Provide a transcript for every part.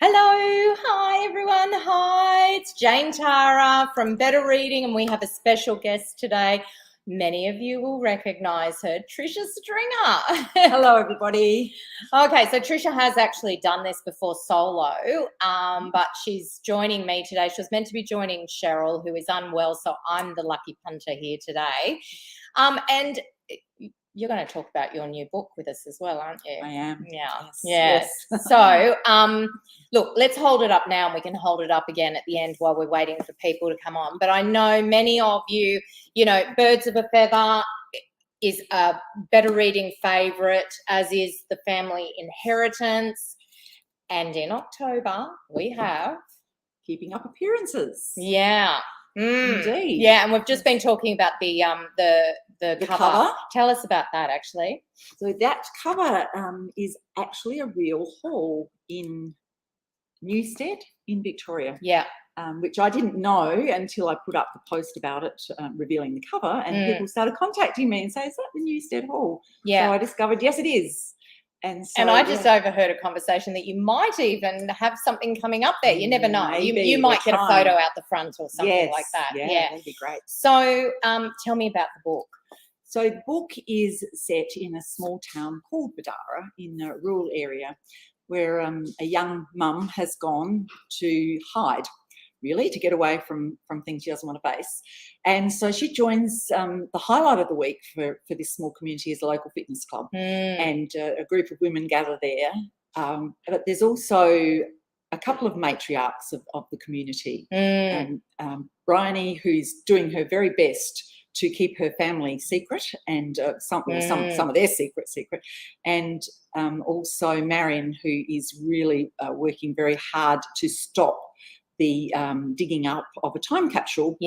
Hello, hi everyone, hi, it's Jane Tara from Better Reading, and we have a special guest today. Many of you will recognise her, Trisha Stringer. Hello, everybody. Okay, so Trisha has actually done this before solo, but she's joining me today. She was meant to be joining Cheryl, who is unwell, so I'm the lucky punter here today. And you're going to talk about your new book with us as well, aren't you? I am. Yeah. Yes. So, look, let's hold it up now, and we can hold it up again at the end while we're waiting for people to come on. But I know many of you, Birds of a Feather is a Better Reading favourite, as is The Family Inheritance. And in October, we have Keeping Up Appearances. Yeah. Indeed. Yeah, and we've just been talking about the cover. Tell us about that, actually. So that cover is actually a real haul in Newstead in Victoria. Yeah. Which I didn't know until I put up the post about it, revealing the cover, and people started contacting me and say, "Is that the Newstead Hall?" Yeah. So I discovered, yes, it is. And I just overheard a conversation that you might even have something coming up there. You never know. You might get a photo out the front or something like that. Yeah, that'd be great. So tell me about the book. So the book is set in a small town called Badara in a rural area where a young mum has gone to hide, really, to get away from things she doesn't want to face. And so she joins the highlight of the week for this small community is a local fitness club. And a group of women gather there. But there's also a couple of matriarchs of the community. And Bryony, who's doing her very best to keep her family secret and some of their secret. And also Marion, who is really working very hard to stop the digging up of a time capsule,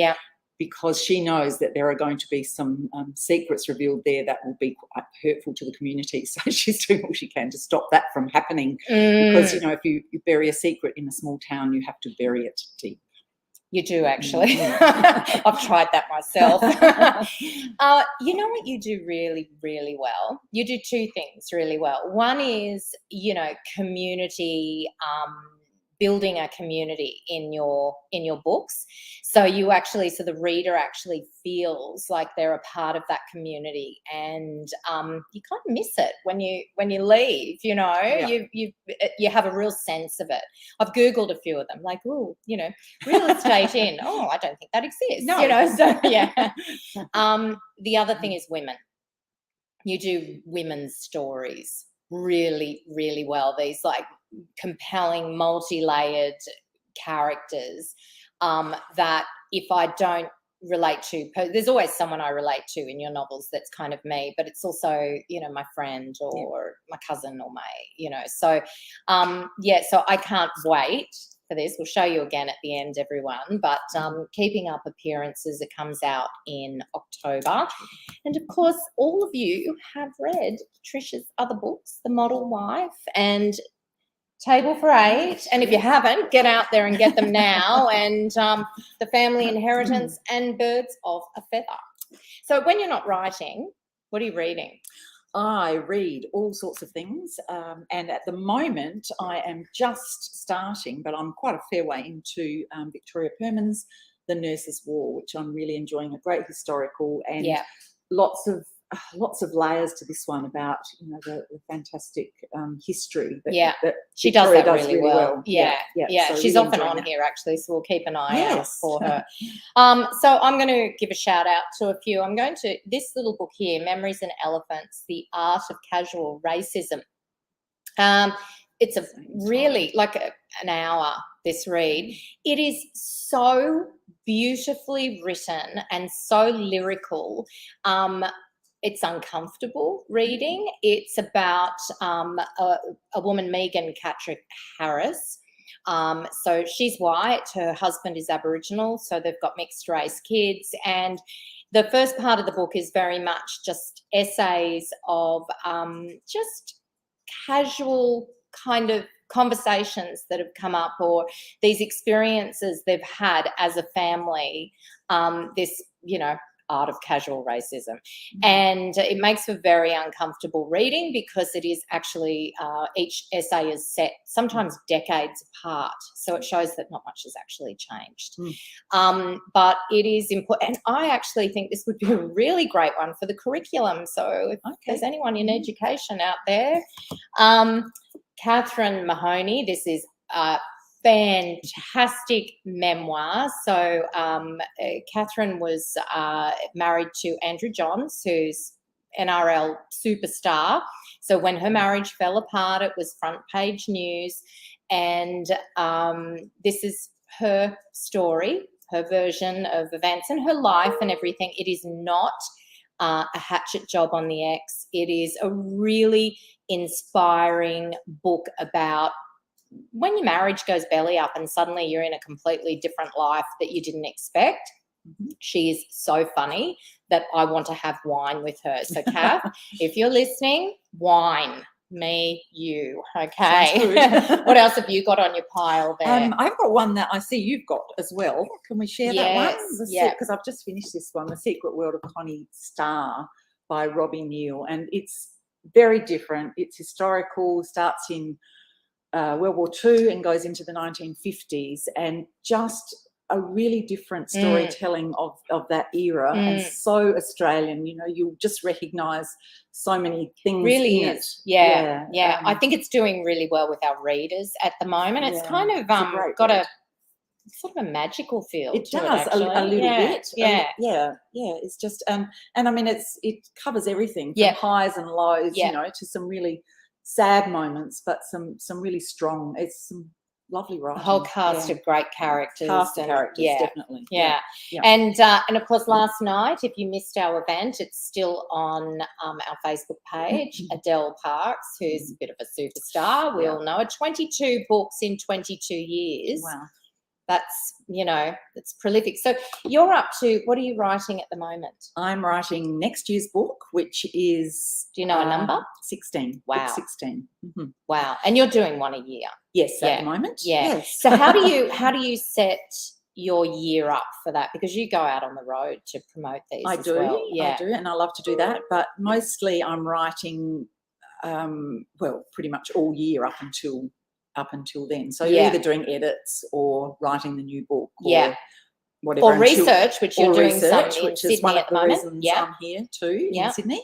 because she knows that there are going to be some secrets revealed there that will be quite hurtful to the community. So she's doing all she can to stop that from happening. Because, if you bury a secret in a small town, you have to bury it deep. You do, actually. I've tried that myself. You know what you do really, really well? You do two things really well. One is, community, building a community in your books. So the reader actually feels like they're a part of that community, and you kind of miss it when you leave. You have a real sense of it. I've Googled a few of them, like, real estate in. Oh, I don't think that exists. No. So yeah. The other thing is women. You do women's stories really, really well. These like compelling, multi-layered characters that if I don't relate to, there's always someone I relate to in your novels that's kind of me, but it's also, my friend or my cousin or so I can't wait for this. We'll show you again at the end, everyone, but Keeping Up Appearances, it comes out in October. And of course, all of you have read Trisha's other books, The Model Wife and Table for Eight, and if you haven't, get out there and get them now, and The Family Inheritance and Birds of a Feather. So when you're not writing, what are you reading? I read all sorts of things, and at the moment I am just starting, but I'm quite a fair way into Victoria Perman's The Nurse's War, which I'm really enjoying. A great historical and lots of layers to this one about the fantastic history that she Victoria does that really well. Yeah. So she's really often on here, actually, so we'll keep an eye out for her. So I'm going to give a shout out to a few. I'm going to this little book here, Memories and Elephants: The Art of Casual Racism. It's a really like an hour, this read. It is so beautifully written and so lyrical. It's uncomfortable reading. It's about a woman, Megan Catrick Harris. So she's white. Her husband is Aboriginal. So they've got mixed race kids. And the first part of the book is very much just essays of just casual kind of conversations that have come up, or these experiences they've had as a family. This, Art of Casual Racism. And it makes for very uncomfortable reading because it is actually each essay is set sometimes decades apart. So it shows that not much has actually changed. But it is important. And I actually think this would be a really great one for the curriculum. So if there's anyone in education out there, Catherine Mahoney, this is fantastic memoir. So Catherine was married to Andrew Johns, who's NRL superstar. So when her marriage fell apart, it was front page news. And this is her story, her version of events and her life and everything. It is not a hatchet job on the X. It is a really inspiring book about when your marriage goes belly up and suddenly you're in a completely different life that you didn't expect. She is so funny that I want to have wine with her. So, Kath, if you're listening, wine. Me, you. Okay. What else have you got on your pile there? I've got one that I see you've got as well. Can we share that one? Yeah. Because I've just finished this one, The Secret World of Connie Starr by Robbie Neal. And it's very different. It's historical, starts in World War II and goes into the 1950s, and just a really different storytelling of that era, and so Australian. You know, you'll just recognise so many things. Really in is. it. Yeah. I think it's doing really well with our readers at the moment. It's kind of got a sort of a magical feel. It to does it, a little bit. Yeah. It's just and I mean it covers everything from highs and lows, you know, to some really sad moments, but some really strong. It's some lovely writing. A whole cast of great characters. Definitely. Yeah. And of course, last night, if you missed our event, it's still on our Facebook page. Adele Parks, who's a bit of a superstar, we all know her. 22 books in 22 years. Wow. That's, you know, it's prolific. So you're up to, what are you writing at the moment? I'm writing next year's book, which is... Do you know a number? 16. Wow. Book 16. Wow. And you're doing one a year? Yes, at the moment. Yeah. Yes. So how do you set your year up for that? Because you go out on the road to promote these I as do. well. Yeah. I do, and I love to do that. But mostly I'm writing, pretty much all year up until then. So you're either doing edits or writing the new book or whatever. Or research, which you're doing some in which Sydney is one at of the the moment. reasons I'm here too in Sydney.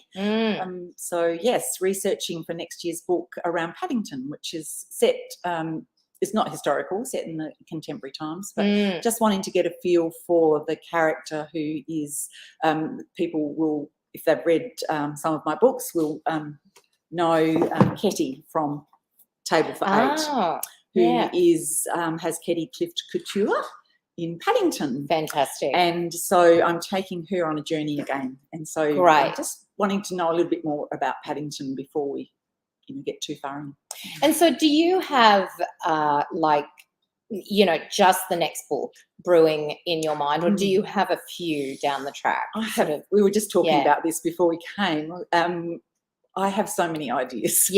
So yes, researching for next year's book around Paddington, which is set, it's not historical, set in the contemporary times, but just wanting to get a feel for the character who is, people will, if they've read some of my books, will know Ketty from Table for Eight, who is has Ketty Clift Couture in Paddington. Fantastic. And so I'm taking her on a journey again. And so I'm just wanting to know a little bit more about Paddington before we get too far in. And so do you have just the next book brewing in your mind, or do you have a few down the track? We were just talking about this before we came. I have so many ideas.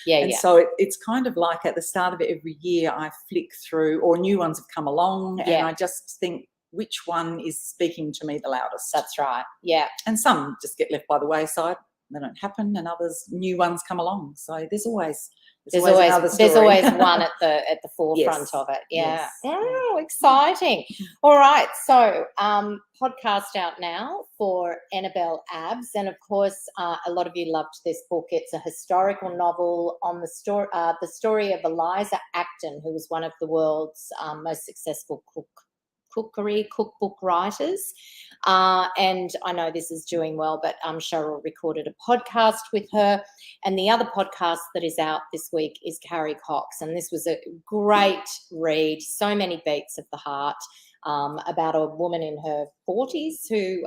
And so it's kind of like at the start of every year I flick through, or new ones have come along, and I just think, which one is speaking to me the loudest? That's right. Yeah. And some just get left by the wayside. They don't happen, and others, new ones come along. So there's always one at the forefront of it. Yeah. Yes. Oh, exciting. All right. So podcast out now for Annabelle Abbs. And of course, a lot of you loved this book. It's a historical novel on the story of Eliza Acton, who was one of the world's most successful cookbook writers. And I know this is doing well, but Cheryl recorded a podcast with her. And the other podcast that is out this week is Carrie Cox. And this was a great read, so many beats of the heart, about a woman in her 40s who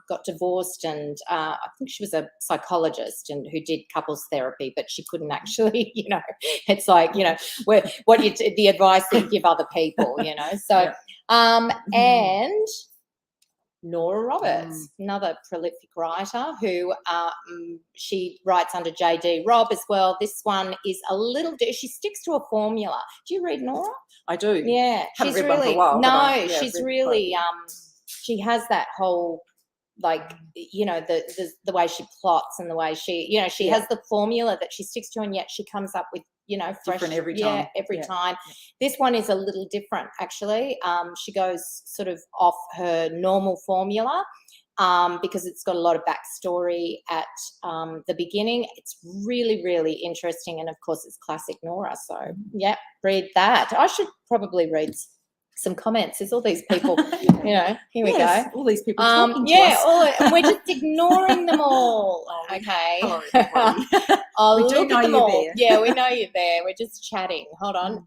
got divorced, and I think she was a psychologist and who did couples therapy, but she couldn't actually, it's like, the advice that you give other people, So, and Nora Roberts, another prolific writer who she writes under J.D. Robb as well. This one is a little, she sticks to a formula. Do you read Nora? I do. Yeah. Haven't read one for a while. She's really, she has that whole like, the way she plots and the way she, she has the formula that she sticks to, and yet she comes up with, fresh Different every time. every Yeah. time. This one is a little different, actually. She goes sort of off her normal formula, because it's got a lot of backstory at the beginning. It's really, really interesting, and of course it's classic Nora. So yeah, read that. I should probably read some comments. There's all these people, here we go. All these people talking to us. and we're just ignoring them all. Okay. Hello, everybody. Oh, We do look know at them you're all. there. Yeah, we know you're there. We're just chatting. Hold on.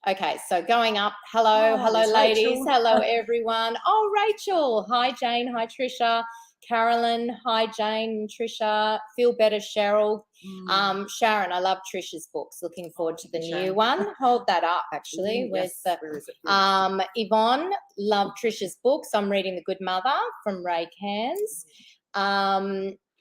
Okay, so going up. Hello, there's ladies. Rachel. Hello, everyone. Oh, Rachel. Hi, Jane. Hi, Trisha. Carolyn. Hi, Jane. Trisha. Feel better, Cheryl. Sharon, I love Trisha's books. Looking forward to the new one. Hold that up, actually. Ooh, Where's yes. the Where is it? Yvonne? Love Trisha's books. I'm reading The Good Mother from Ray Cairns.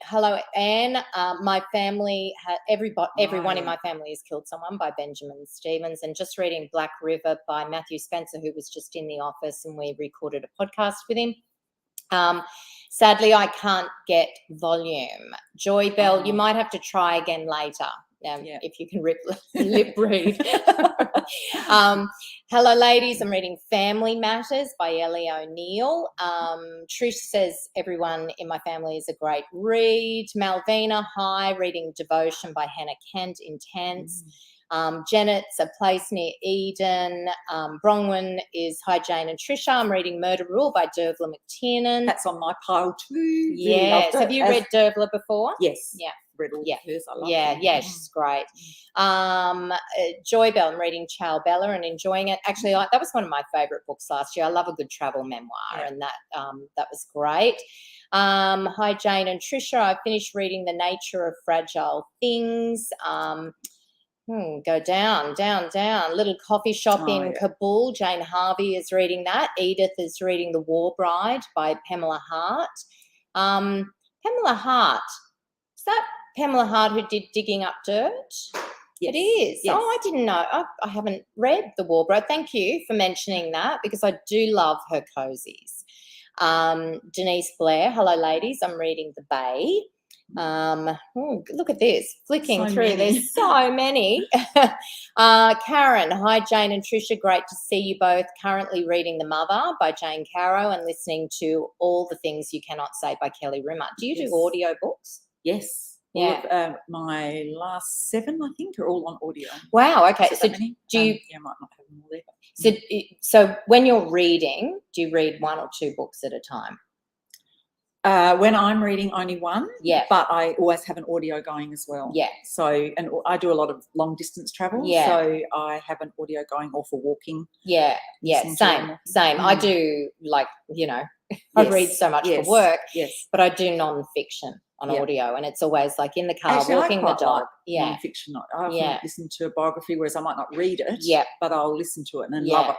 Hello, Anne. My family, everyone in my family has killed someone, by Benjamin Stevens, and just reading Black River by Matthew Spencer, who was just in the office, and we recorded a podcast with him. Sadly, I can't get volume. Joy Bell, you might have to try again later. If you can lip read. Hello, ladies. I'm reading Family Matters by Ellie O'Neill. Trish says everyone in my family is a great read. Malvina, hi, reading Devotion by Hannah Kent, intense. Janet's A Place Near Eden. Bronwyn is Hi, Jane and Trisha. I'm reading Murder Rule by Dervla McTiernan. That's on my pile too. Yes. Have you read Dervla before? Yes. Yeah. Read all hers. I love yeah, she's great. Joy Bell, I'm reading Ciao Bella and enjoying it. Actually, that was one of my favourite books last year. I love a good travel memoir, and that was great. Hi, Jane and Trisha. I finished reading The Nature of Fragile Things. Go down. Little Coffee Shop in Kabul. Jane Harvey is reading that. Edith is reading The War Bride by Pamela Hart. Pamela Hart. Is that Pamela Hart who did Digging Up Dirt? Yes. It is. Yes. Oh, I didn't know. I haven't read The War Bride. Thank you for mentioning that, because I do love her cozies. Denise Blair. Hello, ladies. I'm reading The Bay. Look at this, flicking through. There's so many. Karen, hi, Jane and Trisha. Great to see you both. Currently reading The Mother by Jane Caro and listening to All the Things You Cannot Say by Kelly Rimmer. Do you do audio books? Yes. Yeah. All of, my last 7, I think, are all on audio. Wow. Okay. So do you? I might not have them all there. So when you're reading, do you read 1 or 2 books at a time? When I'm reading, only one. Yeah. But I always have an audio going as well. Yeah. So, and I do a lot of long distance travel. Yeah. So I have an audio going, or for walking. Yeah. Same. I do, I read so much for work. Yes. But I do non-fiction on audio, and it's always like in the car, walking the dog. Non-fiction. I often listen to a biography, whereas I might not read it. But I'll listen to it and love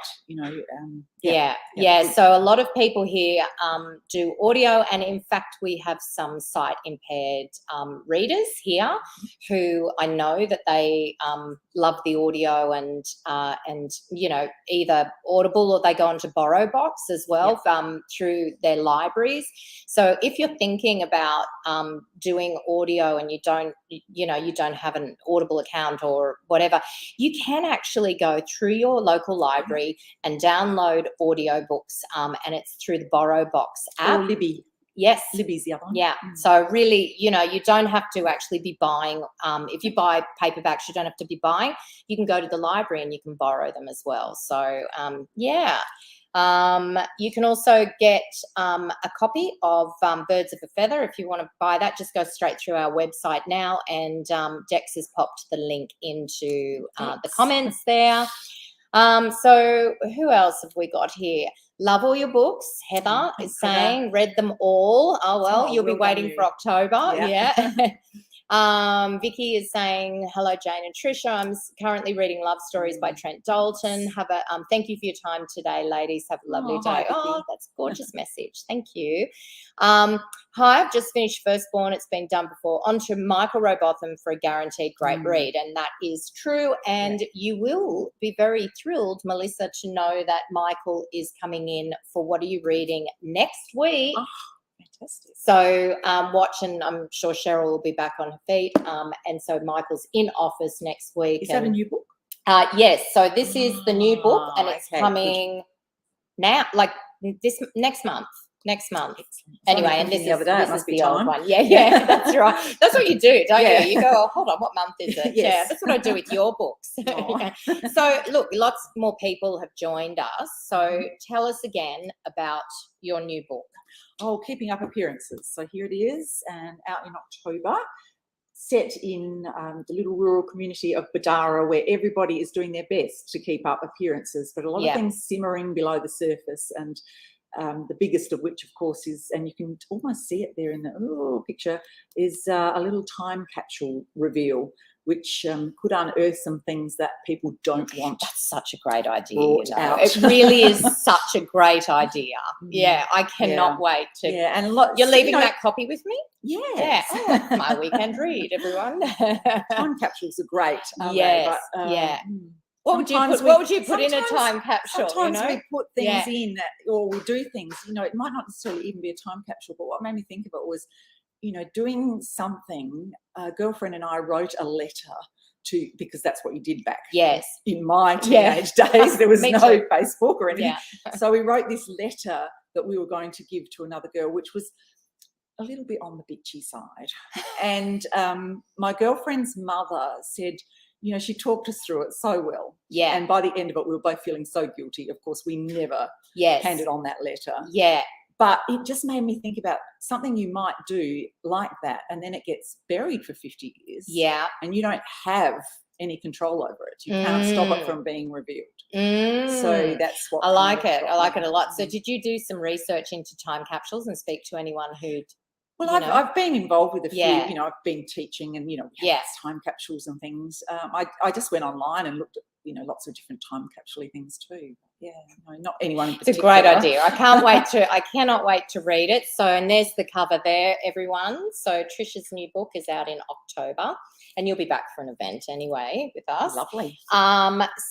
it. So a lot of people here do audio, and in fact, we have some sight impaired readers here who I know that they love the audio, and either Audible or they go onto Borrow Box as well through their libraries. So if you're thinking about doing audio and you don't have an Audible account or whatever, you can actually go through your local library and download audiobooks, and it's through the Borrow Box app. Or Libby. Yes. Libby's the other one. Yeah. So really, you don't have to actually be buying. If you buy paperbacks, you don't have to be buying. You can go to the library and you can borrow them as well. So, you can also get a copy of Birds of a Feather. If you want to buy that, just go straight through our website now, and Dex has popped the link into the comments there. So who else have we got here? Love all your books. Heather is saying, read them all. Oh, well, you'll be waiting for October. Yeah. Vicky is saying, hello, Jane and Trisha. I'm currently reading Love Stories by Trent Dalton. Have a thank you for your time today, ladies. Have a lovely hi, day. Vicky. Oh, that's a gorgeous message. Thank you. Hi, I've just finished Firstborn. It's been done before. On to Michael Robotham for a guaranteed great read, and that is true. And you will be very thrilled, Melissa, to know that Michael is coming in for What Are You Reading next week. Oh, fantastic. So watch, and I'm sure Cheryl will be back on her feet. And so Michael's in office next week. Is that a new book? Yes. So this is the new book, and it's okay, coming now, like this next month. Excellent. Anyway, Somebody and this the is, other day, it this must is be the old time. one. Yeah, that's right. That's what you do, don't Yeah. you? You go, oh, hold on, what month is it? Yes. Yeah, that's what I do with your books. Aw. Yeah. So look, lots more people have joined us. So tell us again about your new book. Oh, Keeping Up Appearances. So here it is, and out in October, set in the little rural community of Badara, where everybody is doing their best to keep up appearances, but a lot of things simmering below the surface. And the biggest of which, of course, is, and you can almost see it there in the picture, is a little time capsule reveal, which could unearth some things that people don't want. That's such a great idea. Brought out. It really is such a great idea. Yeah, I cannot wait to. Yeah, and lots. You're leaving that copy with me? Yes. Yeah. Oh, that's my weekend read, everyone. Time capsules are great. Aren't yes. they? But, yeah. What would you put in a time capsule? Sometimes you know? we put things in that, or we do things, it might not necessarily even be a time capsule, but what made me think of it was, doing something. A girlfriend and I wrote a letter to, because that's what you did back in my teenage days. There was no Facebook or anything. So we wrote this letter that we were going to give to another girl, which was a little bit on the bitchy side. And my girlfriend's mother said, she talked us through it so well. Yeah. And by the end of it, we were both feeling so guilty. Of course, we never handed on that letter. Yeah. But it just made me think about something you might do like that, and then it gets buried for 50 years. Yeah. And you don't have any control over it. You can't stop it from being revealed. So that's what I like it. I like it a lot. So did you do some research into time capsules and speak to anyone who'd? Well, I've been involved with a few. I've been teaching, and time capsules and things. I just went online and looked at lots of different time capsule things too. Yeah, no, not anyone in particular. It's a great idea. I cannot wait to read it. So, and there's the cover there, everyone. So Trisha's new book is out in October, and you'll be back for an event anyway with us. Lovely.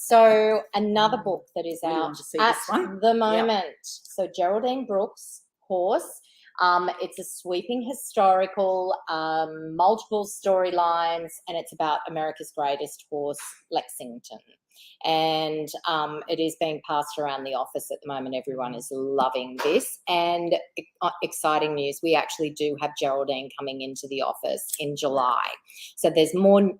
So another book that is out at the moment. Yep. So Geraldine Brooks' Horse. It's a sweeping historical, multiple storylines, and it's about America's greatest horse, Lexington. And it is being passed around the office at the moment. Everyone is loving this. And exciting news, we actually do have Geraldine coming into the office in July. So there's more.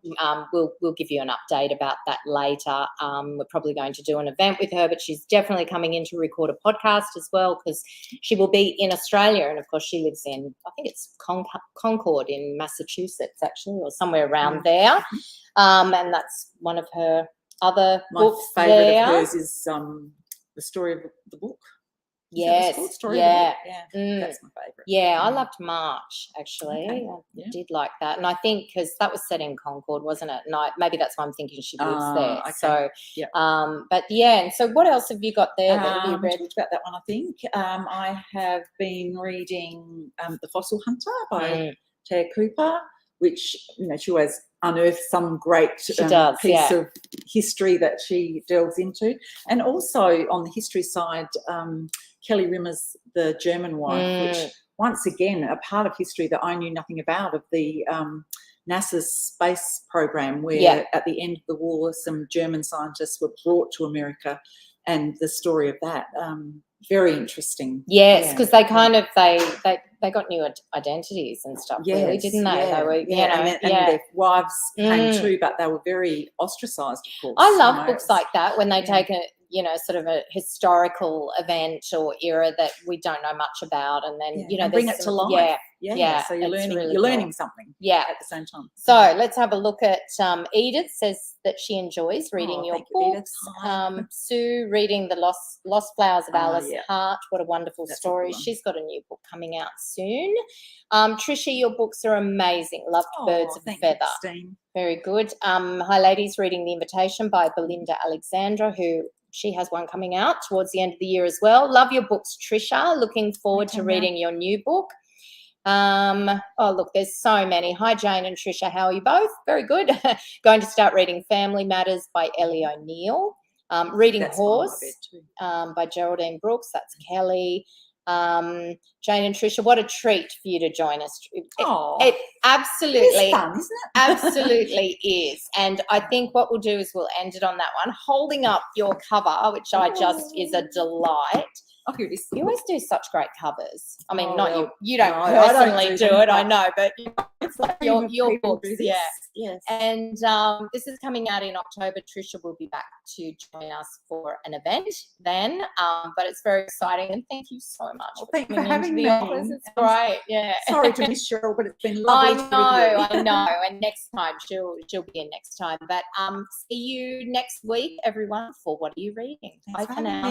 We'll give you an update about that later. We're probably going to do an event with her, but she's definitely coming in to record a podcast as well, because she will be in Australia. And, of course, she lives in, I think it's Concord in Massachusetts, actually, or somewhere around there. And that's one of her other books. My favourite of hers is The Story of the Book. Yes, Story of the Book. That's my favourite. Yeah, I loved March, actually. Okay. I did like that. And I think because that was set in Concord, wasn't it? And maybe that's why I'm thinking she lives there. Okay. So, but and so what else have you got there that you read? We talked about that one, I think. I have been reading The Fossil Hunter by Taya Cooper, which, she always unearths some great piece of history that she delves into. And also on the history side, Kelly Rimmer's The German Wife, which once again, a part of history that I knew nothing about, of the NASA's space program, where at the end of the war, some German scientists were brought to America, and the story of that. Very interesting. Yes, because they kind of they got new identities and stuff, really, didn't they? Yeah, they were, and their wives came too, but they were very ostracised, of course. I love books like that when they take sort of a historical event or era that we don't know much about, and then and bring there's it to some- life. yeah, So you're it's learning. really You're cool. learning something. Yeah. At the same time. So let's have a look at Edith says that she enjoys reading your thank you, Edith. books. Sue reading the Lost Flowers of Alice yeah. Hart. What a wonderful That's a story. good one. She's got a new book coming out soon. Tricia, your books are amazing. Loved Birds of thank Feather. you, Christine. Very good. Hi ladies, reading The Invitation by Belinda Alexandra, who she has one coming out towards the end of the year as well. Love your books, Tricia. Looking forward to reading your new book. Oh look, there's so many. Hi Jane and Tricia, how are you both? Very good. Going to start reading Family Matters by Ellie O'Neill. Reading Horse by Geraldine Brooks. That's Kelly. Jane and Tricia, what a treat for you to join us. It absolutely It's fun, isn't it? absolutely is. And I think what we'll do is we'll end it on that one, holding up your cover, which is a delight. Oh, here it is. You always do such great covers. I mean, you no, don't I don't personally do do them, it, I but know, but It's like your books, Yes. And this is coming out in October. Tricia will be back to join us for an event then, but it's very exciting, and thank you so much. Thank you for having me. It's great. Yeah. Sorry to miss Cheryl, but it's been lovely. I know. And next time she'll be in next time. But see you next week, everyone. For What Are You Reading? Bye for now.